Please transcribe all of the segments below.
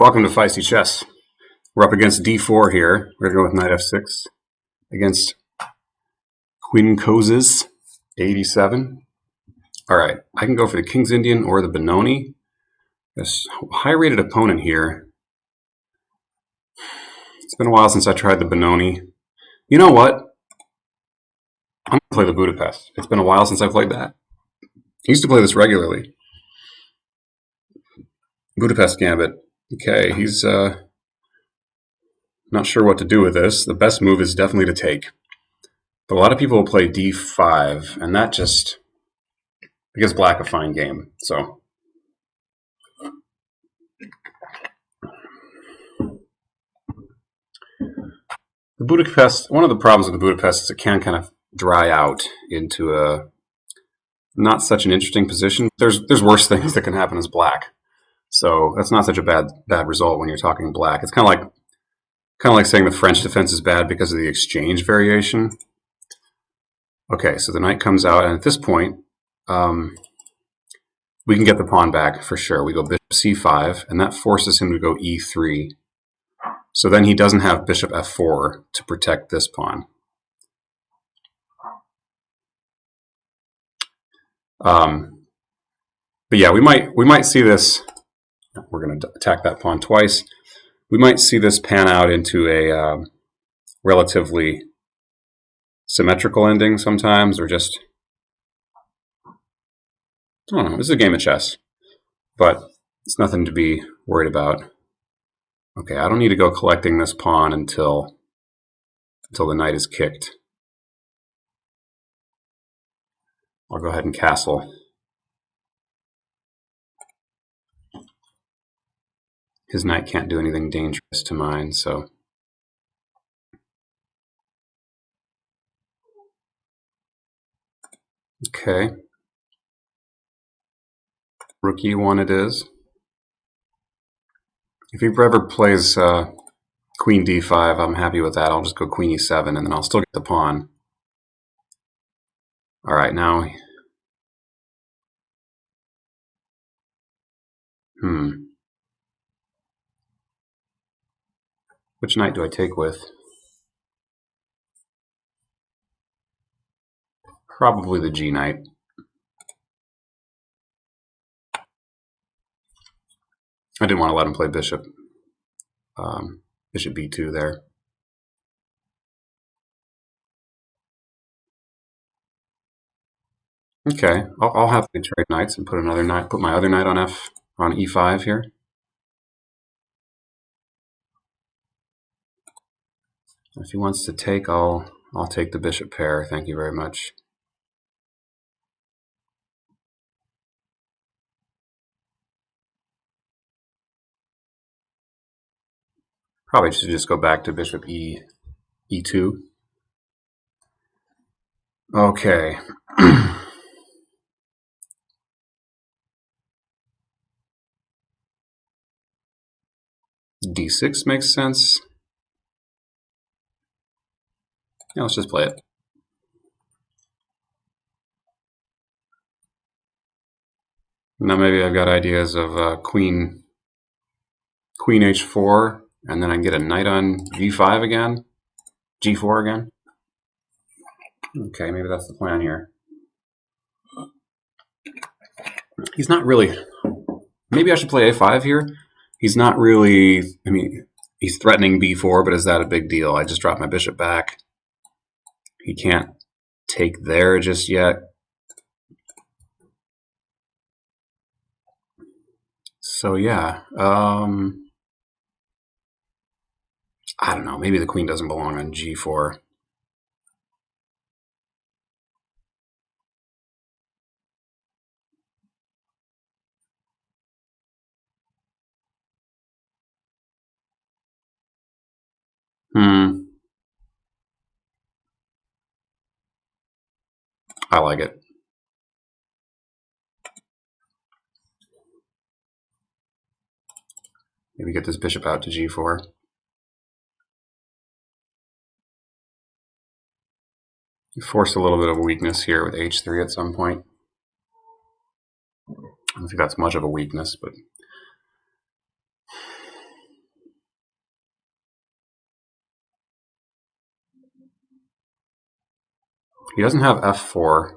Welcome to Feisty Chess. We're up against d4 here. We're going to go with knight f6 against Queen Kozes, 87. All right, I can go for the King's Indian or the Benoni. This high-rated opponent here. It's been a while since I tried the Benoni. You know what? I'm going to play the Budapest. It's been a while since I played that. I used to play this regularly. Budapest Gambit. Okay, he's not sure what to do with this. The best move is definitely to take. But a lot of people will play d5, and that just gives black a fine game. So the Budapest, one of the problems with the Budapest is it can kind of dry out into a not such an interesting position. There's worse things that can happen as black. So that's not such a bad result when you're talking black. It's kind of like saying the French defense is bad because of the exchange variation. Okay, so the knight comes out, and at this point, we can get the pawn back for sure. We go bishop c5, and that forces him to go e3. So then he doesn't have bishop f4 to protect this pawn. But yeah, we might see this. We're going to attack that pawn twice. We might see this pan out into a relatively symmetrical ending sometimes, or just, I don't know, this is a game of chess, but it's nothing to be worried about. Okay, I don't need to go collecting this pawn until the knight is kicked. I'll go ahead and castle. His knight can't do anything dangerous to mine, so. Okay. Rook e1 it is. If he ever plays queen d5, I'm happy with that. I'll just go queen e7, and then I'll still get the pawn. All right, now. Which knight do I take with? Probably the G knight. I didn't want to let him play bishop. Bishop b2 there. Okay, I'll happily trade knights and put my other knight on e5 here. If he wants to take, I'll take the bishop pair. Thank you very much. Probably should just go back to bishop e2. Okay. d6 makes sense. Yeah, let's just play it. Now maybe I've got ideas of queen h4, and then I can get a knight on g5 again, g4 again. Okay, maybe that's the plan here. He's not really. Maybe I should play a5 here. He's not really. I mean, he's threatening b4, but is that a big deal? I just dropped my bishop back. He can't take there just yet. So yeah, I don't know. Maybe the queen doesn't belong on g4. I like it. Maybe get this bishop out to g4. You force a little bit of a weakness here with h3 at some point. I don't think that's much of a weakness, but He doesn't have f4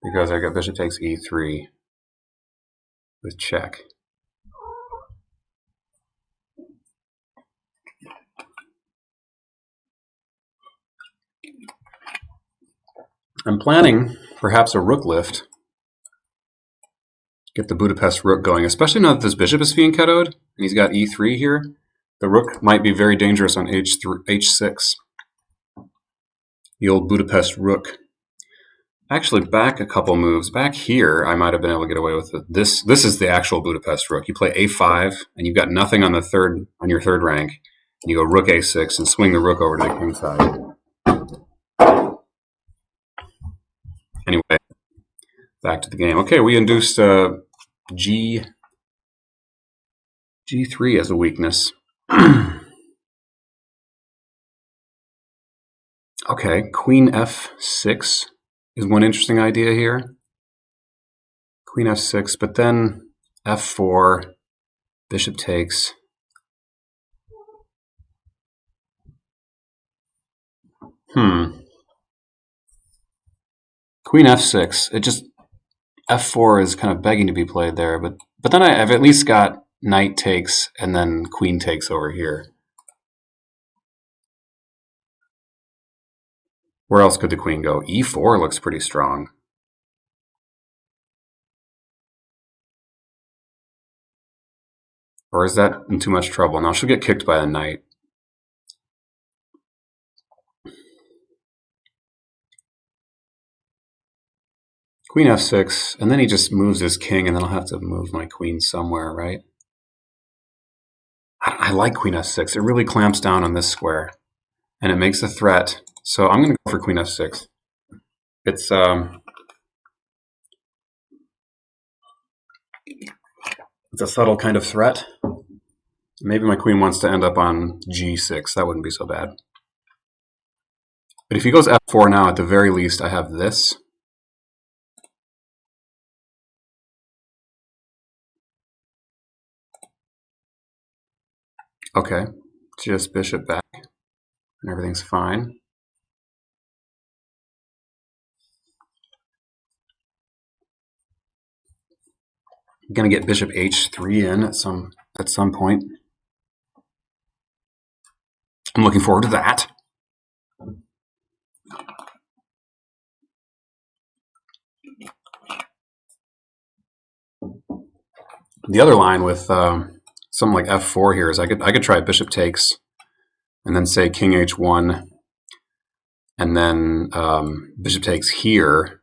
because I got bishop takes e3 with check. I'm planning perhaps a rook lift. Get the Budapest rook going, especially now that this bishop is being ketoed and he's got e3 here. The rook might be very dangerous on h6. The old Budapest rook. Actually, back a couple moves. Back here, I might have been able to get away with it. This is the actual Budapest rook. You play a5, and you've got nothing on your third rank. And you go rook a6 and swing the rook over to the king side. Anyway, back to the game. Okay, we induced g3 as a weakness. Okay, queen f6 is one interesting idea here. Queen f6, but then f4, bishop takes. Queen f6. It just f4 is kind of begging to be played there, but then I've at least got knight takes and then queen takes over here. Where else could the queen go? e4 looks pretty strong. Or is that in too much trouble? Now she'll get kicked by a knight. Queen f6, and then he just moves his king, and then I'll have to move my queen somewhere, right? I like queen f6. It really clamps down on this square, and it makes a threat. So I'm going to go for queen f6. It's a subtle kind of threat. Maybe my queen wants to end up on g6. That wouldn't be so bad. But if he goes f4 now, at the very least, I have this. Okay, just bishop back, and everything's fine. I'm gonna get bishop h3 in at some point. I'm looking forward to that. The other line with something like f4 here is I could try bishop takes, and then say king h1, and then bishop takes here.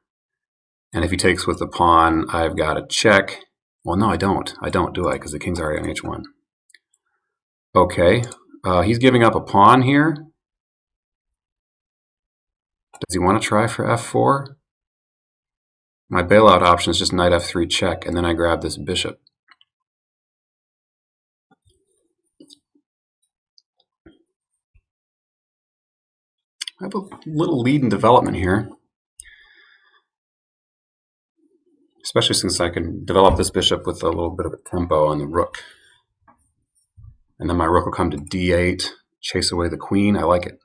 And if he takes with the pawn, I've got a check. Well, no, I don't. I don't, do I? Because the king's already on h1. Okay, he's giving up a pawn here. Does he want to try for f4? My bailout option is just knight f3 check, and then I grab this bishop. I have a little lead in development here, especially since I can develop this bishop with a little bit of a tempo on the rook. And then my rook will come to d8, chase away the queen. I like it.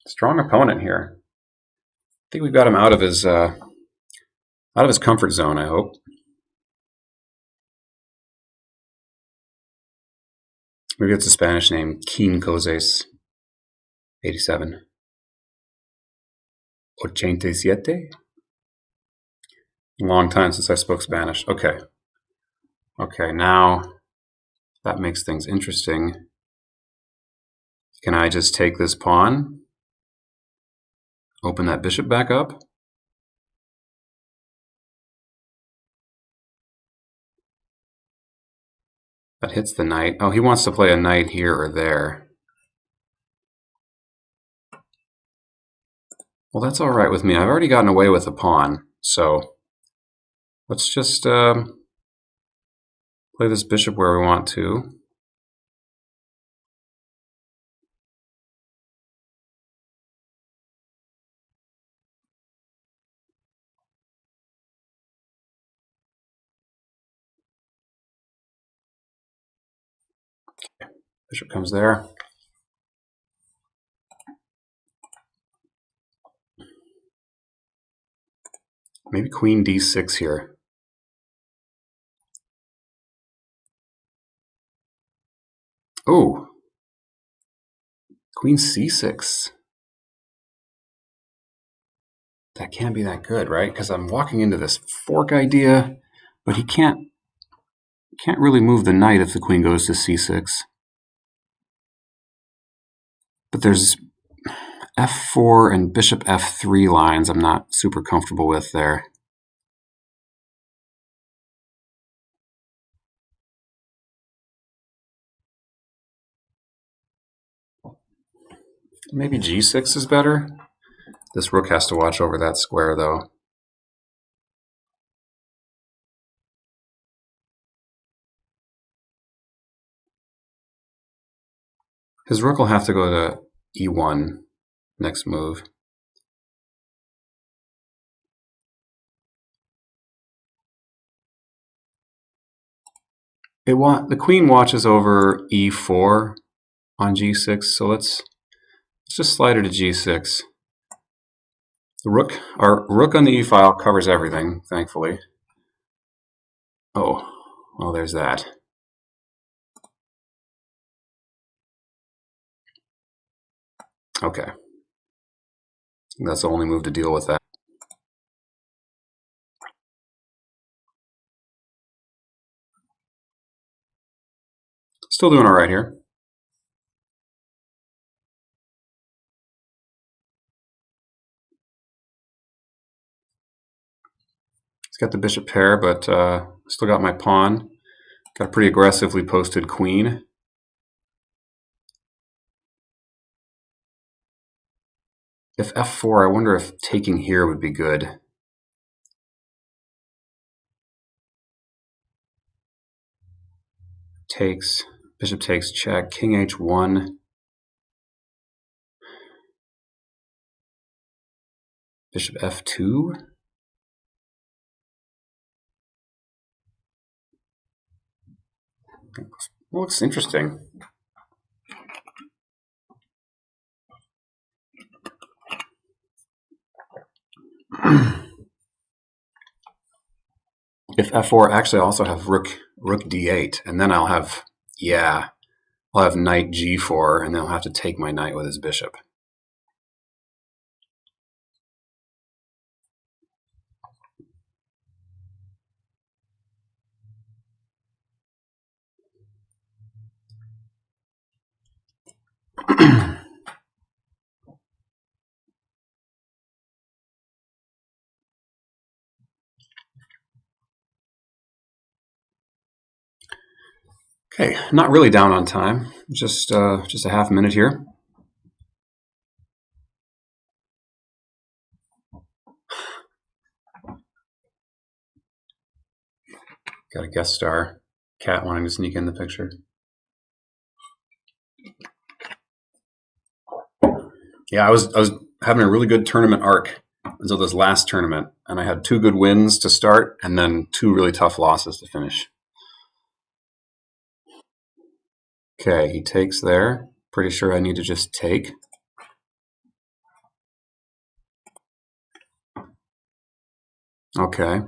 Strong opponent here. I think we've got him out of his comfort zone, I hope. Maybe it's a Spanish name, Keen Coses 87. 87? Long time since I spoke Spanish. Okay. Okay, now that makes things interesting. Can I just take this pawn? Open that bishop back up? That hits the knight. Oh, he wants to play a knight here or there. Well, that's all right with me. I've already gotten away with a pawn, so let's just play this bishop where we want to. Bishop comes there. Maybe queen d6 here. Oh, queen c6. That can't be that good, right? Because I'm walking into this fork idea, but he can't really move the knight if the queen goes to c6. But there's f4 and bishop f3 lines I'm not super comfortable with there. Maybe g6 is better. This rook has to watch over that square, though. His rook will have to go to e1 next move. The queen watches over e4 on g6, so let's just slide her to g6. Our rook on the e file covers everything, thankfully. Oh, well, there's that. Okay. That's the only move to deal with that. Still doing all right here. It's got the bishop pair, but still got my pawn. Got a pretty aggressively posted queen. If f4, I wonder if taking here would be good. Takes, bishop takes check, king h1. Bishop f2. Looks interesting. If f4, actually I also have rook d8, and then I'll have knight g4, and then I'll have to take my knight with his bishop. Okay, not really down on time. Just a half minute here. Got a guest star, cat wanting to sneak in the picture. Yeah, I was having a really good tournament arc until this last tournament, and I had 2 good wins to start, and then 2 really tough losses to finish. Okay, he takes there. Pretty sure I need to just take. Okay.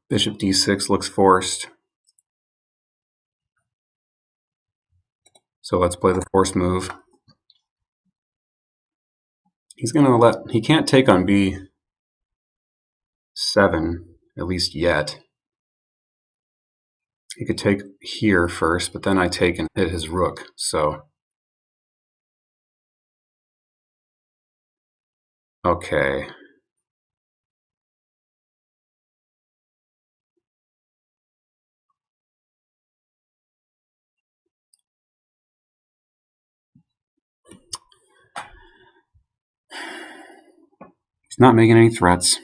Bishop d6 looks forced. So let's play the forced move. He's going to he can't take on b7, at least yet. He could take here first, but then I take and hit his rook, so. Okay. He's not making any threats.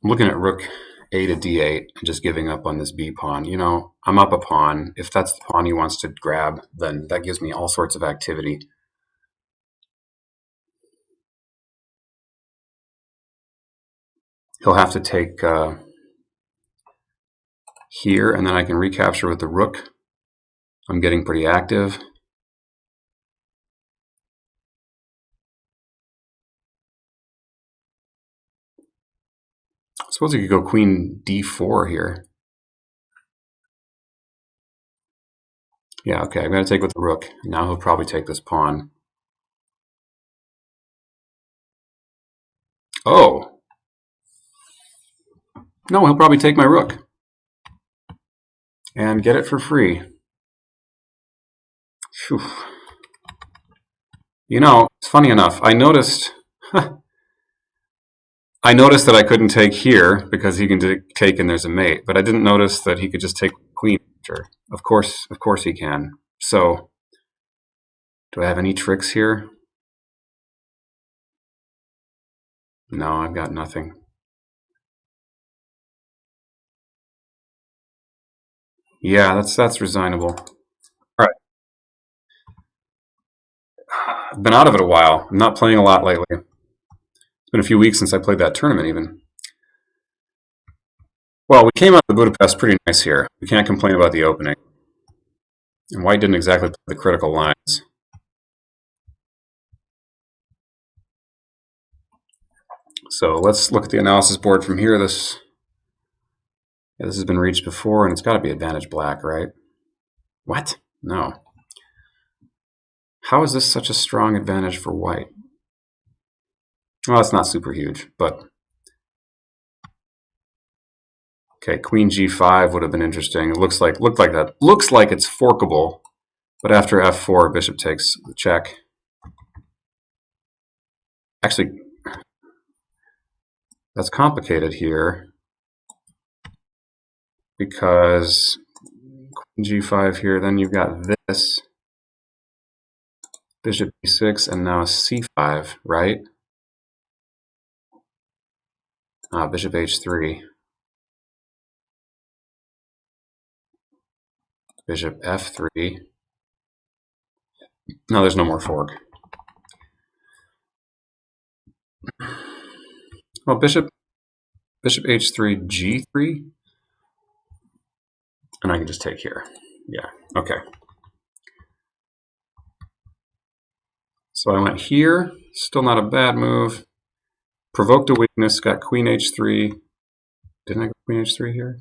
I'm looking at rook a to d8 and just giving up on this b pawn. You know, I'm up a pawn. If that's the pawn he wants to grab, then that gives me all sorts of activity. He'll have to take here, and then I can recapture with the rook. I'm getting pretty active. I suppose you could go queen d4 here. Yeah, okay, I'm going to take with the rook. Now he'll probably take this pawn. Oh! No, he'll probably take my rook. And get it for free. Whew. You know, it's funny enough, I noticed that I couldn't take here because he can take and there's a mate, but I didn't notice that he could just take queen. Of course he can. So, do I have any tricks here? No, I've got nothing. Yeah, that's resignable. All right. I've been out of it a while. I'm not playing a lot lately. It's been a few weeks since I played that tournament even. Well, we came out of Budapest pretty nice here. We can't complain about the opening. And white didn't exactly play the critical lines. So let's look at the analysis board from here. This has been reached before, and it's got to be advantage black, right? What? No. How is this such a strong advantage for white? Well, it's not super huge, but... Okay, queen g5 would have been interesting. It looked like that. Looks like it's forkable, but after f4, bishop takes the check. Actually, that's complicated here because queen g5 here, then you've got this, bishop e6, and now c5, right? Bishop h3. Bishop f3. No, there's no more fork. Well, bishop h3, g3, and I can just take here. Yeah, okay. So I went here, still not a bad move. Provoked a weakness, got queen h3. Didn't I go queen h3 here?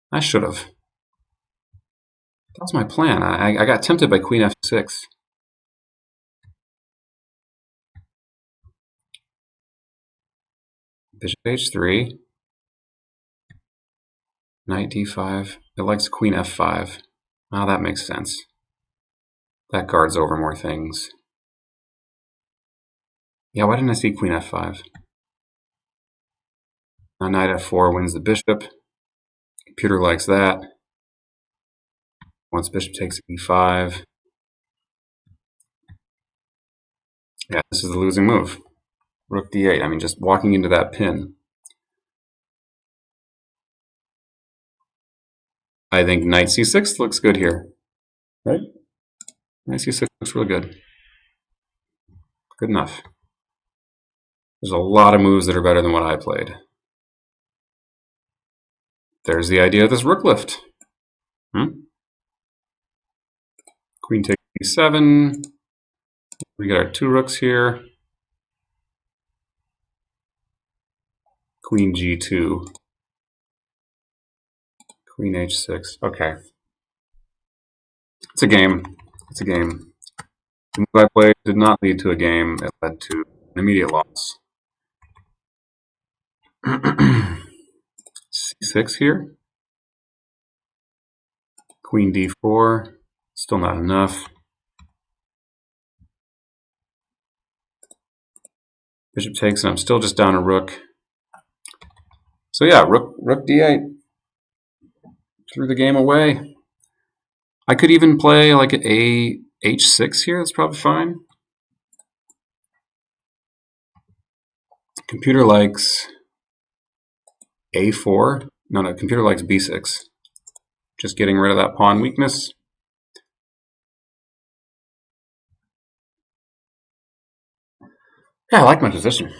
I should have. That was my plan. I got tempted by queen f6. Bishop h3. Knight d5. It likes queen f5. Oh, that makes sense. That guards over more things. Yeah, why didn't I see queen f5? Now knight f4 wins the bishop. Computer likes that. Once bishop takes e5. Yeah, this is the losing move. Rook d8. I mean, just walking into that pin. I think knight c6 looks good here. Right? Knight c6 looks really good. Good enough. There's a lot of moves that are better than what I played. There's the idea of this rook lift. Queen takes e7. We got our two rooks here. Queen g2. Queen h6. Okay. It's a game. It's a game. The move I played did not lead to a game. It led to an immediate loss. c6 here. Queen d4. Still not enough. Bishop takes, and I'm still just down a rook. So yeah, rook d8. Threw the game away. I could even play like an h6 here. That's probably fine. Computer likes a4. No, computer likes b6. Just getting rid of that pawn weakness. Yeah, I like my position.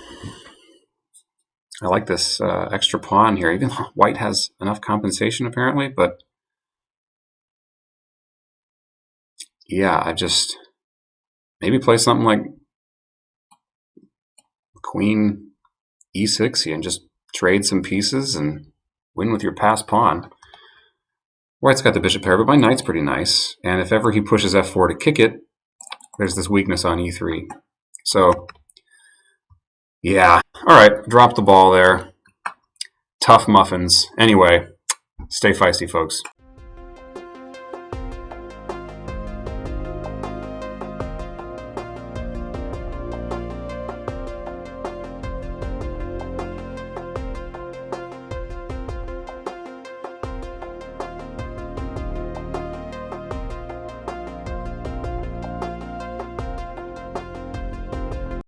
I like this extra pawn here, even though white has enough compensation apparently, but yeah, I just maybe play something like queen e6 here and just trade some pieces and win with your passed pawn. White's got the bishop pair, but my knight's pretty nice, and if ever he pushes f4 to kick it, there's this weakness on e3. So yeah, all right, drop the ball there. Tough muffins. Anyway, stay feisty, folks.